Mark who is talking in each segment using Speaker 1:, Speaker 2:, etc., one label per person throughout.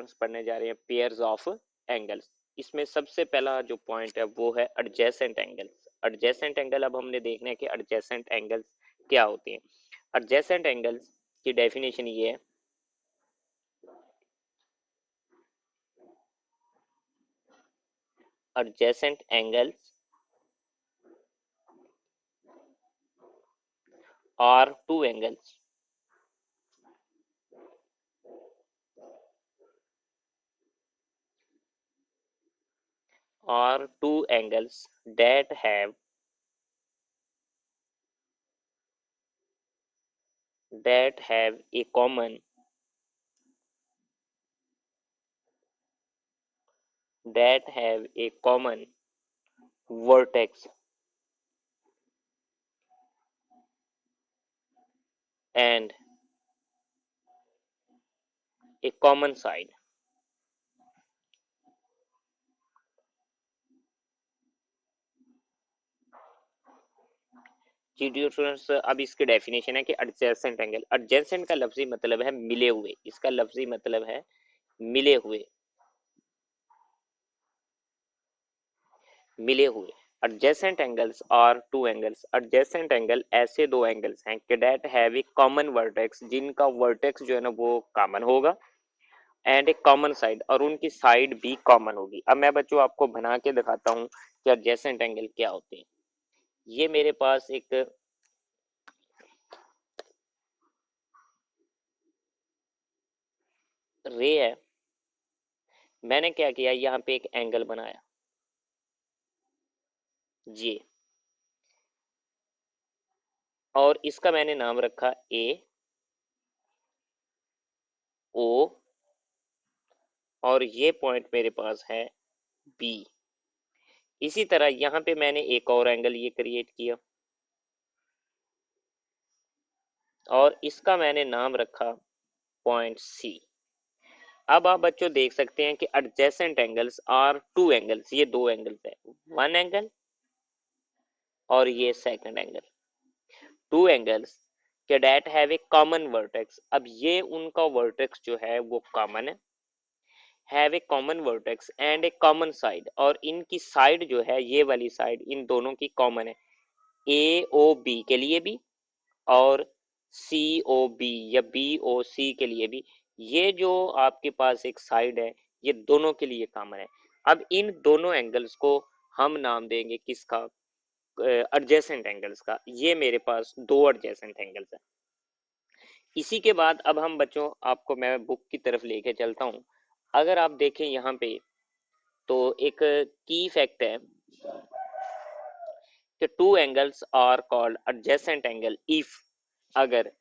Speaker 1: Terms पढ़ने जा रहे हैं, पेयर्स ऑफ एंगल्स। इसमें सबसे पहला जो पॉइंट है वो है एडजेसेंट एंगल्स। एडजेसेंट एंगल अब हमने देखना है कि एडजेसेंट एंगल्स क्या होते हैं। एडजेसेंट एंगल्स की डेफिनेशन ये है, adjacent angles are two angles are two angles that have a common vertex and a common side। जी डियर स्टूडेंट्स, अब इसकी डेफिनेशन है कि एडजेसेंट एंगल, एडजेसेंट का लफ्जी मतलब है मिले हुए, इसका लफ्जी मतलब है मिले हुए, मिले हुए। Adjacent angles are two angles, adjacent angle ऐसे दो एंगल्स हैं कि that have a common vertex, जिनका वर्टेक्स जो है ना वो कॉमन होगा, एंड ए कॉमन साइड, और उनकी साइड भी कॉमन होगी। अब मैं बच्चों आपको बना के दिखाता हूँ कि एडजेसेंट एंगल क्या होते हैं। ये मेरे पास एक रे है, मैंने क्या किया, यहाँ पे एक एंगल बनाया जी, और इसका मैंने नाम रखा ए ओ, और ये पॉइंट मेरे पास है बी। इसी तरह यहाँ पे मैंने एक और एंगल ये क्रिएट किया, और इसका मैंने नाम रखा पॉइंट सी। अब आप बच्चों देख सकते हैं कि adjacent angles are two angles, ये दो एंगल्स है, वन एंगल और ये सेकंड एंगल, टू एंगल्स के that have a common vertex. अब ये उनका वर्टेक्स जो है वो कॉमन है, have a common vertex and a common side, और इनकी साइड जो है ये वाली साइड इन दोनों की कॉमन है, ए ओ बी के लिए भी और सी ओ बी या बी ओ सी के लिए भी। ये जो आपके पास एक साइड है ये दोनों के लिए कॉमन है। अब इन दोनों एंगल्स को हम नाम देंगे किसका, एडजेसेंट एंगल्स का। ये मेरे पास दो एडजेसेंट एंगल्स हैं। इसी के बाद अब हम बच्चों आपको मैं बुक की तरफ लेके चलता हूँ। अगर आप देखें यहाँ पे तो एक की फैक्ट है कि two angles are called adjacent angle if, अगर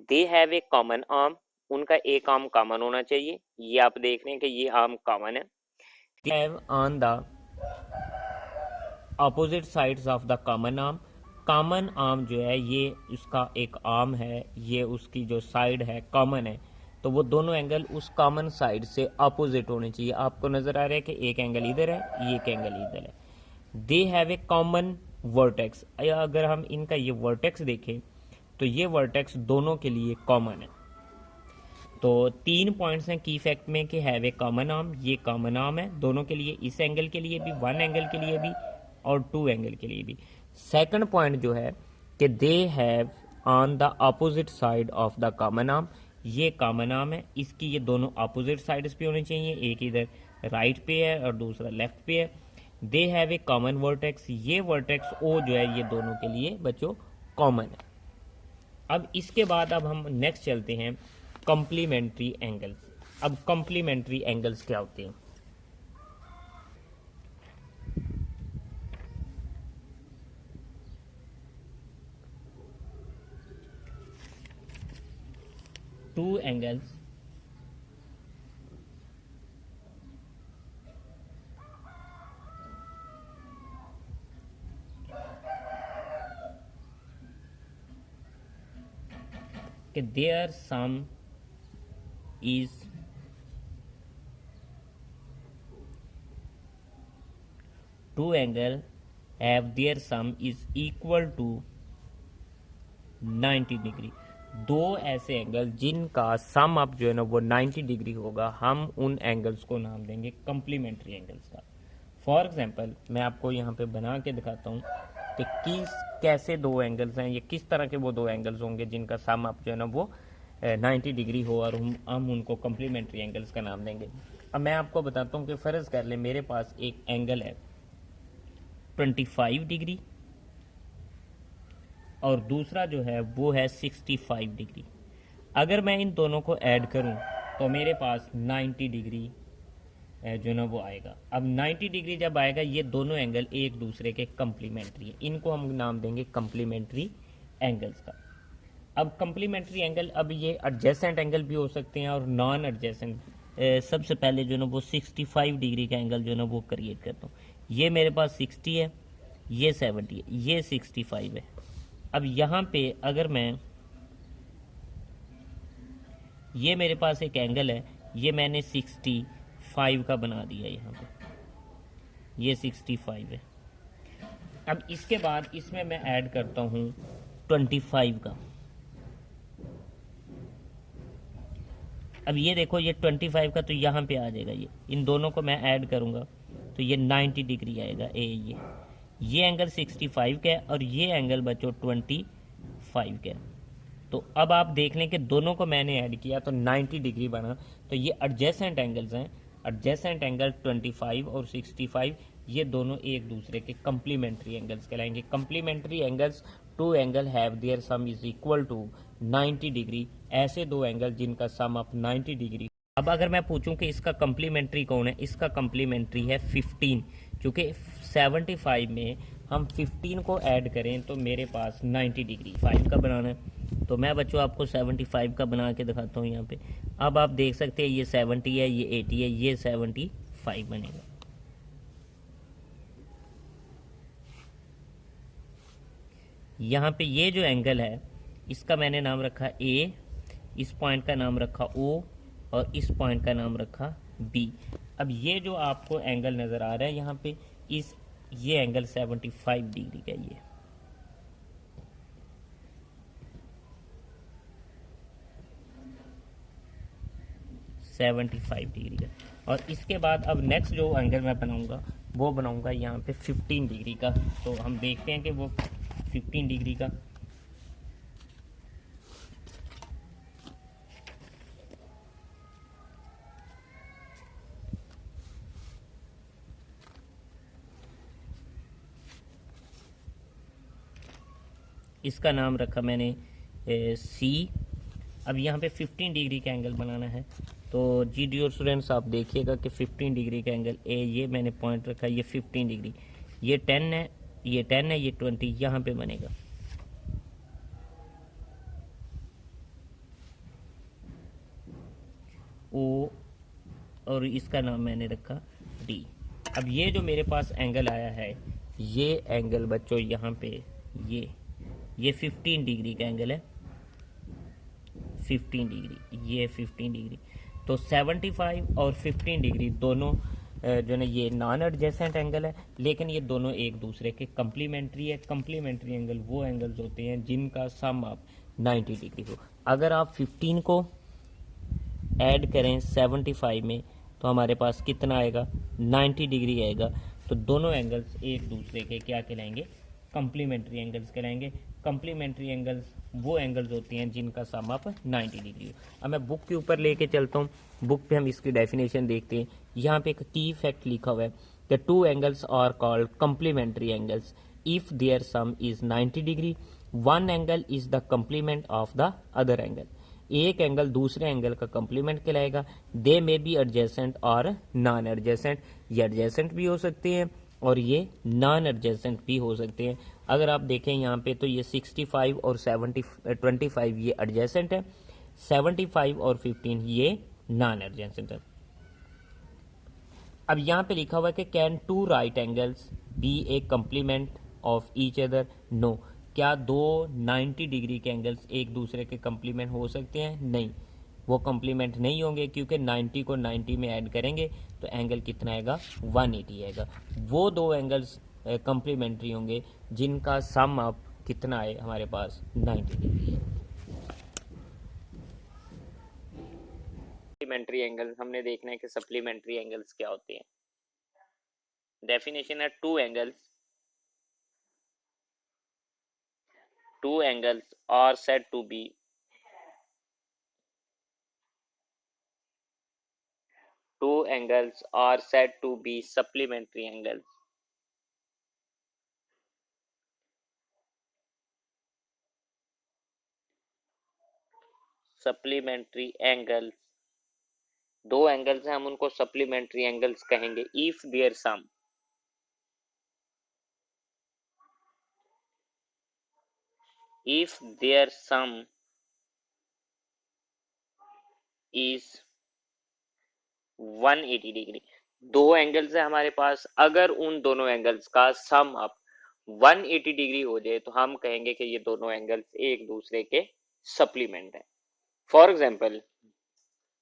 Speaker 1: they have a common arm, उनका एक आर्म कॉमन होना चाहिए। ये आप देख रहे हैं कि ये आर्म कॉमन है। They have on the opposite sides of the common arm, common arm जो है ये उसका एक आर्म है, ये उसकी जो साइड है कॉमन है, तो वो दोनों एंगल उस कॉमन साइड से अपोजिट होने चाहिए। आपको नजर आ रहा है कि एक एंगल इधर है, ये एक एंगल इधर है। दे हैव ए कॉमन वर्टेक्स, अगर हम इनका ये वर्टेक्स देखें तो ये वर्टेक्स दोनों के लिए कॉमन है। तो तीन पॉइंट्स हैं की फैक्ट में कि हैव ए कॉमन आर्म, ये कॉमन आर्म है दोनों के लिए, इस एंगल के लिए भी, वन एंगल के लिए भी और टू एंगल के लिए भी। सेकंड पॉइंट जो है कि they have on the opposite side of the common arm, ये कॉमन आर्म है, इसकी ये दोनों अपोजिट साइड्स पे होने चाहिए, एक इधर राइट पे है और दूसरा लेफ्ट पे है। दे हैव ए कॉमन वर्टेक्स, ये वर्टेक्स ओ जो है ये दोनों के लिए बच्चों कॉमन है। अब इसके बाद अब हम नेक्स्ट चलते हैं कॉम्प्लीमेंट्री एंगल्स। अब कॉम्प्लीमेंट्री एंगल्स क्या होते हैं। टू एंगल्स कि their sum is two angle have their sum is equal to 90 degree. दो ऐसे एंगल जिनका सम अप जो है ना वो 90 डिग्री होगा, हम उन एंगल्स को नाम देंगे कम्प्लीमेंट्री एंगल्स का। फॉर एग्जांपल मैं आपको यहाँ पे बना के दिखाता हूँ कि कैसे दो एंगल्स हैं, ये किस तरह के वो दो एंगल्स होंगे जिनका सम अप जो है ना वो 90 डिग्री हो और हम उनको कम्प्लीमेंट्री एंगल्स का नाम देंगे। अब मैं आपको बताता हूँ कि फ़र्ज़ कर ले मेरे पास एक एंगल है 25 डिग्री और दूसरा जो है वो है 65 डिग्री। अगर मैं इन दोनों को ऐड करूं तो मेरे पास 90 डिग्री जो ना वो आएगा। अब 90 डिग्री जब आएगा, ये दोनों एंगल एक दूसरे के कम्प्लीमेंट्री है, इनको हम नाम देंगे कम्प्लीमेंट्री एंगल्स का। अब कम्प्लीमेंट्री एंगल, अब ये एडजेसेंट एंगल भी हो सकते हैं और नॉन एडजेसेंट। सबसे पहले जो ना वो 65 डिग्री का एंगल जो ना वो क्रिएट करता हूँ। ये मेरे पास 60 है, ये 70 है, ये 65 है। अब यहाँ पे अगर मैं, ये मेरे पास एक एंगल है, ये मैंने 65 का बना दिया यहाँ पे, ये 65 है। अब इसके बाद इसमें मैं ऐड करता हूँ 25 का। अब ये देखो, ये 25 का तो यहाँ पे आ जाएगा, ये इन दोनों को मैं ऐड करूँगा तो ये 90 डिग्री आएगा। ये एंगल 65 का है और ये एंगल बच्चों 25 का है। तो अब आप देख लें कि दोनों को मैंने ऐड किया तो 90 डिग्री बना। तो ये एडजेसेंट एंगल्स हैं, एडजेसेंट एंगल 25 और 65, ये दोनों एक दूसरे के कम्प्लीमेंट्री एंगल्स कहलाएंगे। Complementary angles, two angle have their sum is equal to 90 degree, ऐसे दो एंगल जिनका सम अप 90 डिग्री। अब अगर मैं पूछूं कि इसका कम्प्लीमेंट्री कौन है, इसका कम्प्लीमेंट्री है 15, क्योंकि 75 में हम 15 को ऐड करें तो मेरे पास 90 डिग्री 5 का बनाना है। तो मैं बच्चों आपको 75 का बना के दिखाता हूँ यहाँ पे। अब आप देख सकते हैं ये 70 है, ये 80 है, ये 75 बनेगा। यहाँ पे ये जो एंगल है इसका मैंने नाम रखा ए, इस पॉइंट का नाम रखा ओ और इस पॉइंट का नाम रखा बी। अब ये जो आपको एंगल नज़र आ रहा है यहाँ पे, ये एंगल 75 डिग्री का, ये 75 डिग्री का। और इसके बाद अब नेक्स्ट जो एंगल मैं बनाऊंगा वो बनाऊंगा यहाँ पे 15 डिग्री का। तो हम देखते हैं कि वो 15 डिग्री का, इसका नाम रखा मैंने सी। अब यहाँ पे 15 डिग्री का एंगल बनाना है। तो जी डियर स्टूडेंट्स, आप देखिएगा कि 15 डिग्री का एंगल ए, ये मैंने पॉइंट रखा, ये 15 डिग्री, ये 10 है, ये 10 है, ये 20 यहाँ पे बनेगा। ओ, और इसका नाम मैंने रखा डी। अब ये जो मेरे पास एंगल आया है, ये एंगल बच्चों यहाँ पे ये 15 डिग्री का एंगल है, 15 डिग्री, ये 15 डिग्री। तो 75 और 15 डिग्री दोनों जो ना ये नॉन एडजेसेंट एंगल है, लेकिन ये दोनों एक दूसरे के कम्प्लीमेंट्री है। कम्प्लीमेंट्री एंगल वो एंगल्स होते हैं जिनका सम आप 90 डिग्री हो। अगर आप 15 को ऐड करें 75 में तो हमारे पास कितना आएगा, 90 डिग्री आएगा। तो दोनों एंगल्स एक दूसरे के क्या कहलाएंगे, कम्प्लीमेंट्री एंगल्स कहलाएंगे। कम्प्लीमेंट्री एंगल्स वो एंगल्स होती हैं जिनका सम अप 90 डिग्री हो। अब मैं बुक के ऊपर लेके चलता हूँ, बुक पे हम इसकी डेफिनेशन देखते हैं। यहाँ पे एक की फैक्ट लिखा हुआ है कि two angles are called complementary angles if their sum is 90 degree, one angle is the complement of the other angle. एक एंगल दूसरे एंगल का कम्प्लीमेंट कहलाएगा। दे मे बी एडजेसेंट और नॉन एडजेसेंट, ये एडजेसेंट भी हो सकते हैं और ये नॉन एडजेसेंट भी हो सकते हैं। अगर आप देखें यहाँ पे तो ये 65 और 25 ये एडजेसेंट है, 75 और 15 ये नॉन एडजेसेंट है। अब यहाँ पे लिखा हुआ है कि can two right angles be a complement of each other, no. क्या दो 90 डिग्री के एंगल्स एक दूसरे के कम्प्लीमेंट हो सकते हैं? नहीं, वो कम्प्लीमेंट नहीं होंगे, क्योंकि 90 को 90 में ऐड करेंगे तो एंगल कितना आएगा, 180 आएगा। वो दो एंगल्स कम्प्लीमेंट्री होंगे जिनका सम अप कितना है हमारे पास, 90 डिग्री है। सप्लीमेंट्री एंगल हमने देखना है कि सप्लीमेंट्री एंगल्स क्या होते हैं। डेफिनेशन है two angles are said to be supplementary angles. Supplementary angles, दो एंगल्स हैं, हम उनको सप्लीमेंट्री एंगल्स कहेंगे if their sum is 180 degree. दो एंगल्स है हमारे पास, अगर उन दोनों एंगल्स का सम अप 180 डिग्री हो जाए तो हम कहेंगे कि ये दोनों एंगल्स एक दूसरे के सप्लीमेंट है। फॉर एग्जाम्पल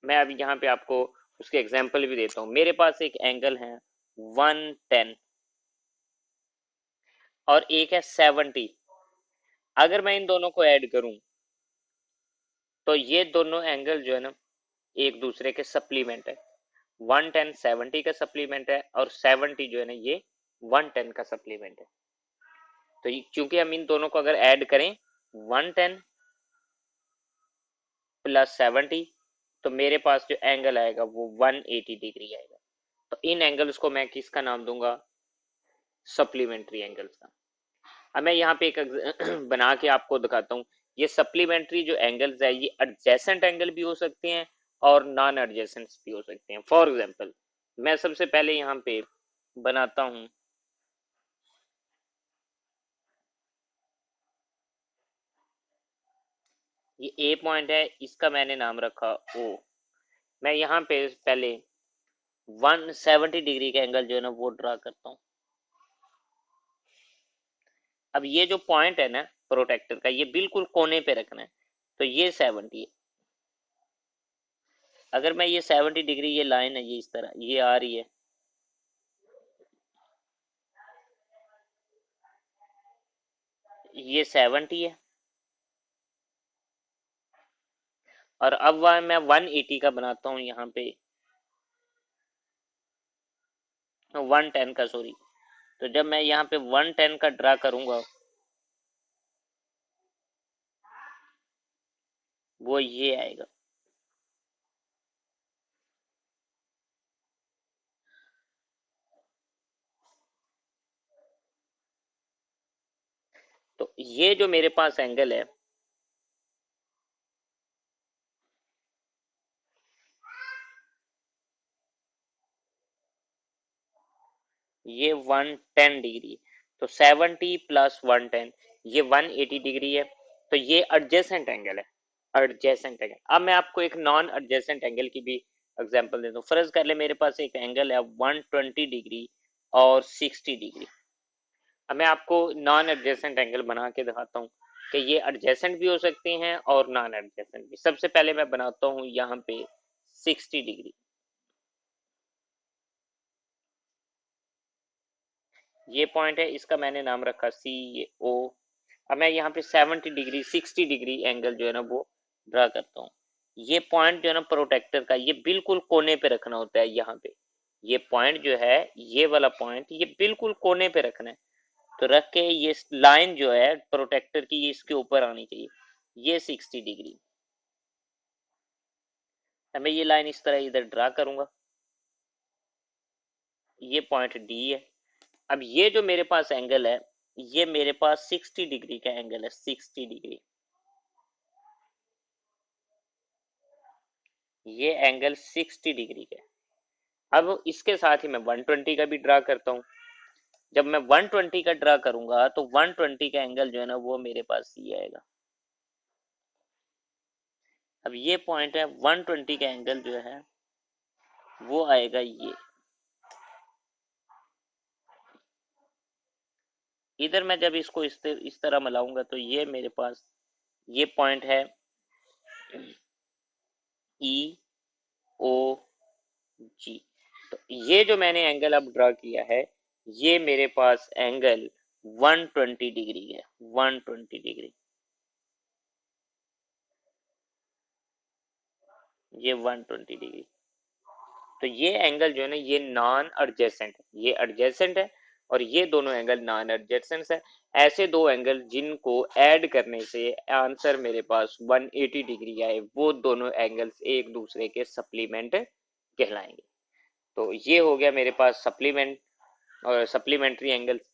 Speaker 1: मैं अभी यहाँ पे आपको उसके एग्जाम्पल भी देता हूँ। मेरे पास एक एंगल है 110 और एक है 70। अगर मैं इन दोनों को ऐड करूं तो ये दोनों एंगल जो है ना एक दूसरे के सप्लीमेंट है। 110 70 का सप्लीमेंट है और 70 जो है ना ये 110 का सप्लीमेंट है। तो क्योंकि हम इन दोनों को अगर ऐड करें 110 प्लस 70 तो मेरे पास जो एंगल आएगा वो 180 डिग्री आएगा। तो इन एंगल्स को मैं किसका नाम दूंगा? सप्लीमेंट्री एंगल्स का। अब मैं यहाँ पे एक बना के आपको दिखाता हूँ। ये सप्लीमेंट्री जो एंगल्स है ये एडजेसेंट एंगल भी हो सकते हैं और नॉन एडजेसेंट भी हो सकते हैं। फॉर एग्जांपल मैं सबसे पहले यहाँ पे बनाता हूँ ये ए पॉइंट है, इसका मैंने नाम रखा ओ। मैं यहाँ पे पहले 170 डिग्री का एंगल जो है ना वो ड्रा करता हूँ। अब ये जो पॉइंट है ना प्रोटेक्टर का ये बिल्कुल कोने पे रखना है, तो ये 70 है। अगर मैं ये 70 डिग्री ये लाइन है ये इस तरह ये आ रही है, ये 70 है। और अब वह मैं 180 का बनाता हूँ यहाँ पे 110 का, सॉरी। तो जब मैं यहाँ पे 110 का ड्रा करूंगा वो ये आएगा। तो ये जो मेरे पास एंगल है ये 110 डिग्री, तो 70 प्लस 110 ये 180 डिग्री है। तो ये एडजेसेंट एंगल है, एडजेसेंट एंगल। अब मैं आपको एक नॉन एडजेसेंट एंगल की भी एग्जांपल देता हूँ। फर्ज कर ले मेरे पास एक एंगल है 120 डिग्री और 60 डिग्री। अब मैं आपको नॉन एडजेसेंट एंगल बना के दिखाता हूँ कि ये एडजेसेंट भी हो सकते हैं और नॉन एडजेसेंट भी। सबसे पहले मैं बनाता हूँ यहाँ पे 60 डिग्री, ये पॉइंट है, इसका मैंने नाम रखा सी ओ। अब मैं यहाँ पे 70 डिग्री 60 डिग्री एंगल जो है ना वो ड्रा करता हूँ। ये पॉइंट जो है ना प्रोटेक्टर का ये बिल्कुल कोने पे रखना होता है। यहाँ पे ये पॉइंट जो है ये वाला पॉइंट ये बिल्कुल कोने पे रखना है। तो रख के ये लाइन जो है प्रोटेक्टर की ये इसके ऊपर आनी चाहिए, ये 60 डिग्री। अब मैं ये लाइन इस तरह इधर ड्रा करूंगा, ये पॉइंट डी है। अब ये जो मेरे पास एंगल है ये मेरे पास 60 डिग्री का एंगल है, 60 डिग्री। ये एंगल 60 डिग्री का है। अब इसके साथ ही मैं 120 का भी ड्रा करता हूँ। जब मैं 120 का ड्रा करूंगा तो 120 का एंगल जो है ना वो मेरे पास ये आएगा। अब ये पॉइंट है 120 का एंगल जो है वो आएगा ये। इधर मैं जब इसको इस तरह मिलाऊंगा तो ये मेरे पास ये पॉइंट है ई ओ जी। तो ये जो मैंने एंगल अब ड्रा किया है ये मेरे पास एंगल 120 डिग्री है, 120 डिग्री। ये 120 डिग्री। तो ये एंगल जो है ना ये नॉन एडजेसेंट है, ये एडजेसेंट है और ये दोनों एंगल नॉन एडजेसेंट है। ऐसे दो एंगल जिनको ऐड करने से आंसर मेरे पास 180 डिग्री आए, वो दोनों एंगल्स एक दूसरे के सप्लीमेंट कहलाएंगे। तो ये हो गया मेरे पास सप्लीमेंट और सप्लीमेंट्री एंगल्स।